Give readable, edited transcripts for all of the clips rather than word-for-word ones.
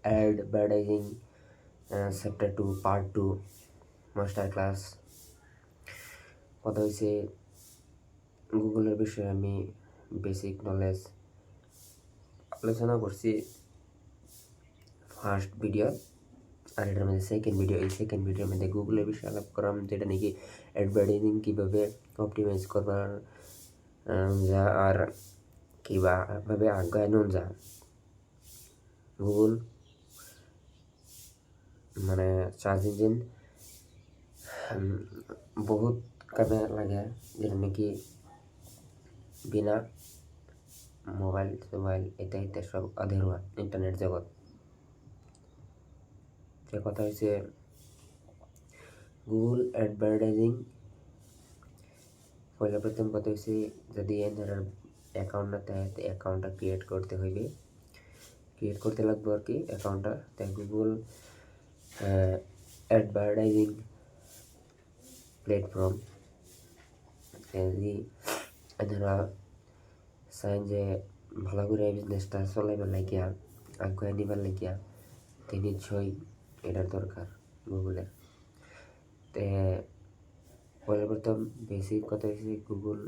Advertising chapter 2 part 2 master class. কথা হয়েছে গুগলের বিষয়ে আমি বেসিক নলেজ আলোচনা করছি ফার্স্ট ভিডিও, আর এটার মধ্যে সেকেন্ড ভিডিও। এই সেকেন্ড ভিডিওর মধ্যে গুগলের বিষয়ে আলাপ করাম, যেটা নাকি অ্যাডভার্টাইজিং কীভাবে অপটিমাইজ করবার যা আর কীভাবে আগানো যা। গুগল মানে সার্চ ইঞ্জিন বহুত কামে লাগে, যেটা নাকি বিনা মোবাইল এটা সব আধেরোয়া ইন্টারনেট জগৎ। যে কথা হয়েছে গুগল অ্যাডভার্টাইজিং, পয়লা প্রথম কথা হয়েছে যদি এনার অ্যাকাউন্ট না থাকে অ্যাকাউন্টটা ক্রিয়েট করতে হইবে, ক্রিয়েট করতে লাগবে আর কি অ্যাকাউন্টটা। তাই গুগল অ্যাডভার্টাইজিং প্ল্যাটফর্ম যদি এনারা চান যে ভালো করে বিজনেসটা চলাইবার লাগিয়া আগুয়া নিবার লাগিয়া তে নিশ্চয়ই এটার দরকার গুগলের। তে পয়লা প্রথম বেসিক কথা হয়েছে Google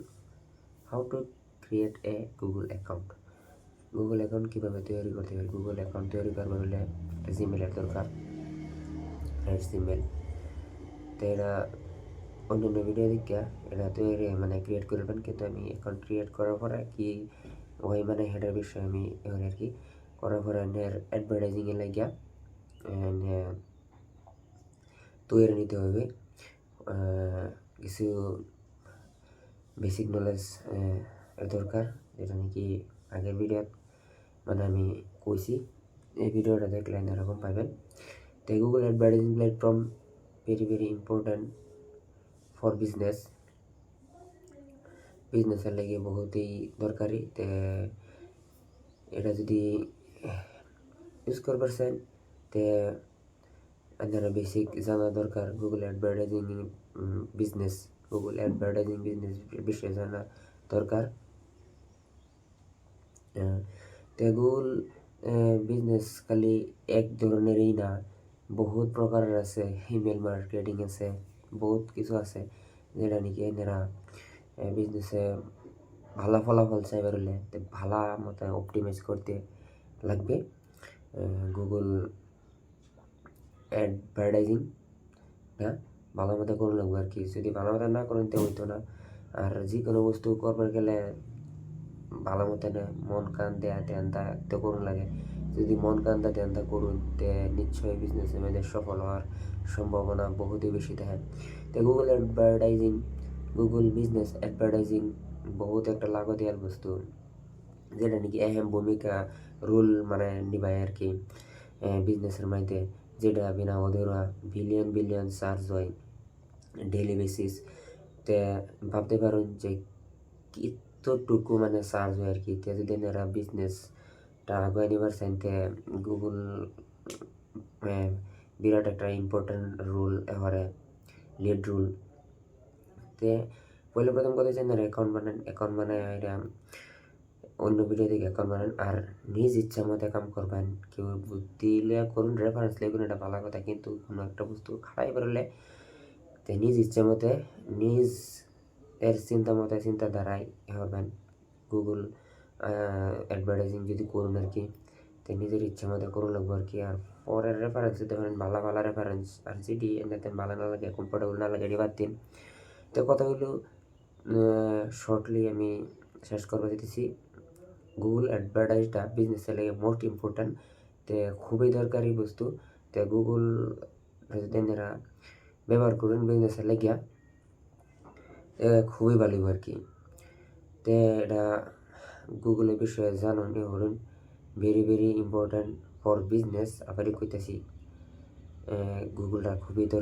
how to create a Google account. Google account কীভাবে তৈরি করতে হবে? গুগল অ্যাকাউন্ট তৈরি করবার হলে জিমেলের দরকার, জিমেল। তো এরা অন্যান্য ভিডিও দেখিয়া এটা তৈরি মানে ক্রিয়েট করবেন, কিন্তু আমি অ্যাকাউন্ট ক্রিয়েট করার পরে কি ওই মানে হেডার বিষয়ে আমি এখন আর কি করার পরে অ্যাডভার্টাইজিংয়ে লাগিয়া তৈরি নিতে হবে কিছু বেসিক নলেজ দরকার, যেটা নাকি আগের ভিডিও মানে আমি কইছি। এই ভিডিওটা দেখলে এরকম পাবেন। তো Google advertising platform very important for বিজনেসের লাগে বহুতই দরকারি। তো এটা যদি ইউজ করবার চান তে আপনারা বেসিক জানা দরকার গুগল অ্যাডভার্টাইজিং বিজনেস বিষয়ে জানা দরকার। তো গুগল বিজনেস খালি এক ধরনেরই না, বহুত প্রকারের আছে। ইমেল মার্কেটিং আছে, বহুত কিছু আছে, যেটা নাকি এনারা বিজনেসে ভালো ফলাফল চাইবার হলে ভালো মতো অপটিমাইজ করতে লাগবে গুগল অ্যাডভার্টাইজিং ভালো মতো করুন লাগবে আর কি। যদি ভালো মতো না করেন তো হইতো না। আর যে কোনো বস্তু করবার গেলে ভালো মতো মন কান দেয়া ধ্যানটা তো করুন লাগে। যদি মন কান দা ধ্যানটা করুন তে নিশ্চয়ই বিজনেসের মধ্যে সফল হওয়ার সম্ভাবনা বহুতই বেশি থাকে। তো গুগল বিজনেস অ্যাডভার্টাইজিং বহুত একটা লাগতিয়াল বস্তু, যেটা নাকি এহেম ভূমিকা রোল মানে নিভায় আর কি বিজনেসের মধ্যে, যেটা বিনা অধরা বিলিয়ন চার্জ হয় ডেইলি বেসিস। তে ভাবতে পারুন যে কতটুকু মানে চার্জ হয় আর কি। তে যদি এনারা বিজনেসটা আগুয়ে নিবার চান তে গুগল বিরাট একটা ইম্পর্টেন্ট রোল এবারে লিড রোল। তে পয়লা প্রথম কথা হচ্ছে এনারা অ্যাকাউন্ট বানায় এটা অন্য ভিডিও দেখে অ্যাকাউন্ট বানান, আর নিজ ইচ্ছা মতো কাম করবেন। কেউ বুদ্ধি লিয়া করুন, রেফারেন্স লিখুন, এটা ভালো কথা, কিন্তু কোনো একটা বস্তু খাড়াই বেরোলে তো নিজ ইচ্ছা মতে নিজ এর চিন্তা দ্বারাই হবেন গুগল অ্যাডভার্টাইজিং যদি করুন আর কি। তো নিজের ইচ্ছা মতো করুন লাগবো আর কি। আর পরের রেফারেন্স দিতে পারেন ভালো রেফারেন্স, আর যেটি এনাতে ভালো না লাগে কমফোর্টেবল না লাগে এটি বাদ দিন। তো কথা হলো শর্টলি আমি শেষ করবো দিতেছি। গুগল অ্যাডভার্টাইজটা বিজনেসের লাগে মোস্ট ইম্পর্ট্যান্ট, তে খুবই দরকারি বস্তু। তো গুগল যদি এনারা ব্যবহার করুন বিজনেসের লাগিয়া খুবই ভালো আর কি। তে এটা গুগলের বিষয়ে জানুন হরুন ভেরি ইম্পর্ট্যান্ট ফর বিজনেস। আবারই কইতেছি গুগলটা খুবই দরকার।